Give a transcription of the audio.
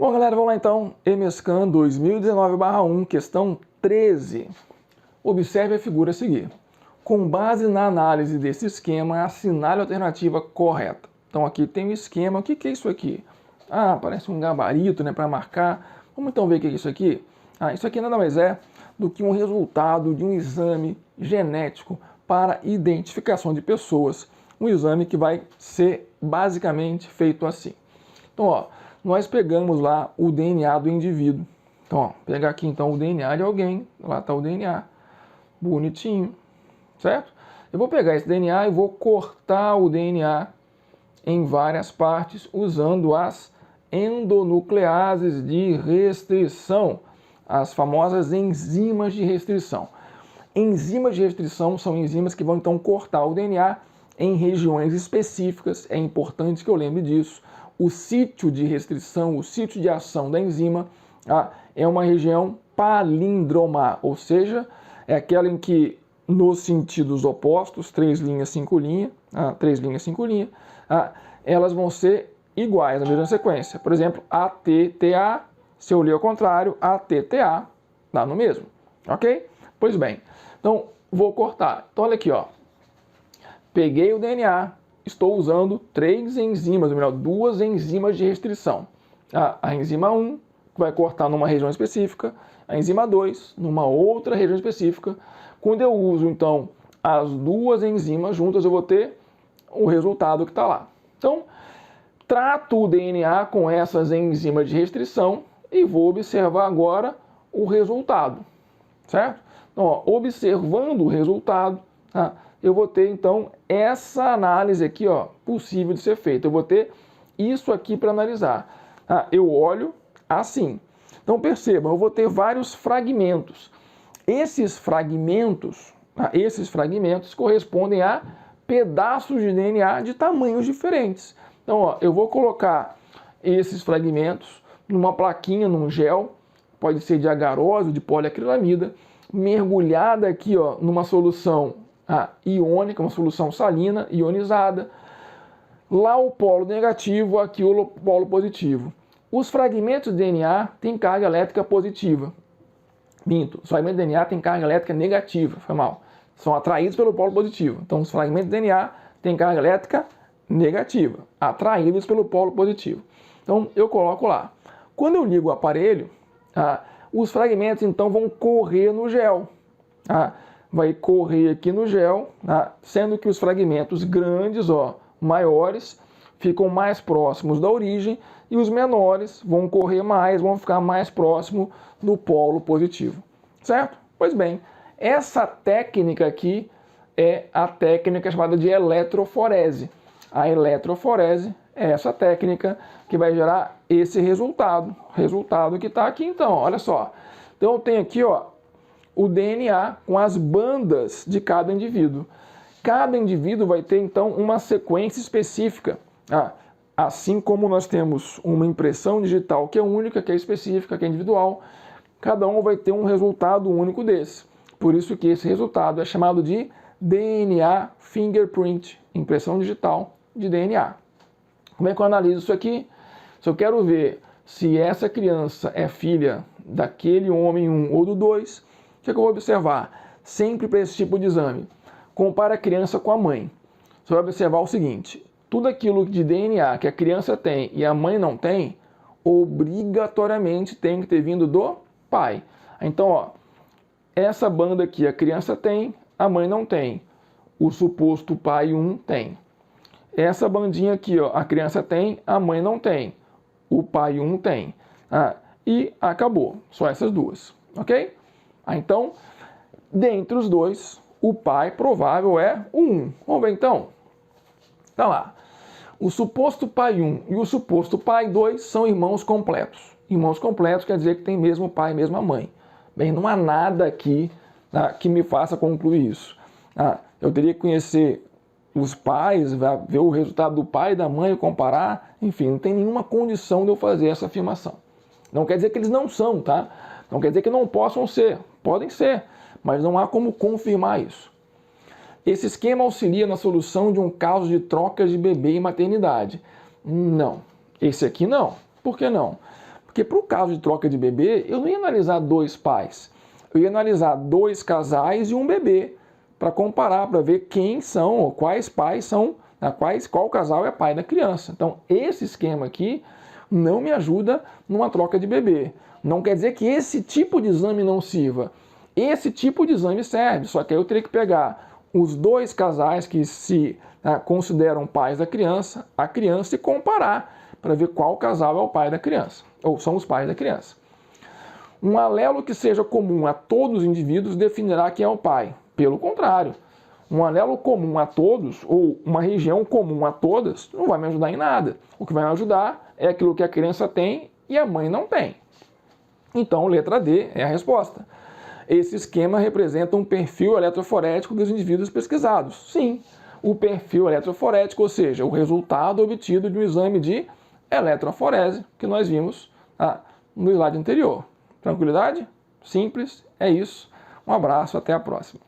Bom, galera, vamos lá então. EMESCAN 2019/1, questão 13. Observe a figura a seguir. Com base na análise desse esquema, assinale a alternativa correta. Então aqui tem um esquema. O que é isso aqui? Ah, parece um gabarito, né, para marcar. Vamos então ver o que é isso aqui? Isso aqui nada mais é do que um resultado de um exame genético para identificação de pessoas. Um exame que vai ser basicamente feito assim. Então, ó, nós pegamos lá o DNA do indivíduo. Então, ó, pegar aqui então o DNA de alguém, lá está o DNA, bonitinho, certo? Eu vou pegar esse DNA e vou cortar o DNA em várias partes usando as endonucleases de restrição, as famosas enzimas de restrição. Enzimas de restrição são enzimas que vão então cortar o DNA em regiões específicas, é importante que eu lembre disso. O sítio de restrição, o sítio de ação da enzima é uma região palíndroma, ou seja, é aquela em que nos sentidos opostos, 3 linhas, 5 linhas, 3 linhas, 5 linhas, elas vão ser iguais na mesma sequência. Por exemplo, ATTA, se eu ler ao contrário, ATTA, dá no mesmo, ok? Pois bem, então vou cortar. Então olha aqui, ó. Peguei o DNA, estou usando 3 enzimas, ou melhor, 2 enzimas de restrição. A enzima 1, que vai cortar numa região específica, a enzima 2, numa outra região específica. Quando eu uso, então, as 2 enzimas juntas, eu vou ter o resultado que está lá. Então, trato o DNA com essas enzimas de restrição e vou observar agora o resultado, certo? Então, ó, observando o resultado, eu vou ter, então, essa análise aqui, ó, possível de ser feita. Eu vou ter isso aqui para analisar. Eu olho assim. Então, percebam, eu vou ter vários fragmentos. Esses fragmentos correspondem a pedaços de DNA de tamanhos diferentes. Então, ó, eu vou colocar esses fragmentos numa plaquinha, num gel, pode ser de agarose ou de poliacrilamida, mergulhada aqui, ó, numa solução iônica, uma solução salina, ionizada. Lá o polo negativo, aqui o polo positivo. Os fragmentos de DNA têm carga elétrica positiva. Minto, os fragmentos de DNA têm carga elétrica negativa, foi mal. São atraídos pelo polo positivo. Então os fragmentos de DNA têm carga elétrica negativa, atraídos pelo polo positivo. Então eu coloco lá. Quando eu ligo o aparelho, os fragmentos então vão correr no gel. Vai correr aqui no gel, sendo que os fragmentos grandes, ó, maiores, ficam mais próximos da origem e os menores vão correr mais, vão ficar mais próximo do polo positivo, certo? Pois bem, essa técnica aqui é a técnica chamada de eletroforese. A eletroforese é essa técnica que vai gerar esse resultado que está aqui então, olha só. Então eu tenho aqui, ó, o DNA com as bandas de cada indivíduo. Cada indivíduo vai ter, então, uma sequência específica. Assim como nós temos uma impressão digital que é única, que é específica, que é individual, cada um vai ter um resultado único desse. Por isso que esse resultado é chamado de DNA Fingerprint, impressão digital de DNA. Como é que eu analiso isso aqui? Se eu quero ver se essa criança é filha daquele homem 1 ou do 2, o que eu vou observar? Sempre para esse tipo de exame. Compara a criança com a mãe. Você vai observar o seguinte, tudo aquilo de DNA que a criança tem e a mãe não tem, obrigatoriamente tem que ter vindo do pai. Então, ó, essa banda aqui a criança tem, a mãe não tem. O suposto pai 1 tem. Essa bandinha aqui, ó, a criança tem, a mãe não tem. O pai 1 tem. E acabou. Só essas duas, ok? Então, dentre os dois, o pai provável é o 1. Vamos ver então? Tá lá. O suposto pai 1 e o suposto pai 2 são irmãos completos. Irmãos completos quer dizer que tem mesmo pai e mesma mãe. Bem, não há nada aqui que me faça concluir isso. Eu teria que conhecer os pais, ver o resultado do pai e da mãe e comparar. Enfim, não tem nenhuma condição de eu fazer essa afirmação. Não quer dizer que eles não são, tá? Não quer dizer que não possam ser. Podem ser, mas não há como confirmar isso. Esse esquema auxilia na solução de um caso de trocas de bebê e maternidade. Não. Esse aqui não. Por que não? Porque para o caso de troca de bebê, eu não ia analisar 2 pais. Eu ia analisar 2 casais e um bebê, para comparar, para ver quem são, ou quais pais são, qual casal é pai da criança. Então, esse esquema aqui não me ajuda numa troca de bebê. Não quer dizer que esse tipo de exame não sirva. Esse tipo de exame serve, só que aí eu teria que pegar os 2 casais que se consideram pais da criança, a criança, e comparar para ver qual casal é o pai da criança, ou são os pais da criança. Um alelo que seja comum a todos os indivíduos definirá quem é o pai. Pelo contrário, um alelo comum a todos, ou uma região comum a todas, não vai me ajudar em nada. O que vai me ajudar é aquilo que a criança tem e a mãe não tem. Então, letra D é a resposta. Esse esquema representa um perfil eletroforético dos indivíduos pesquisados. Sim, o perfil eletroforético, ou seja, o resultado obtido de um exame de eletroforese, que nós vimos no slide anterior. Tranquilidade? Simples, é isso. Um abraço, até a próxima.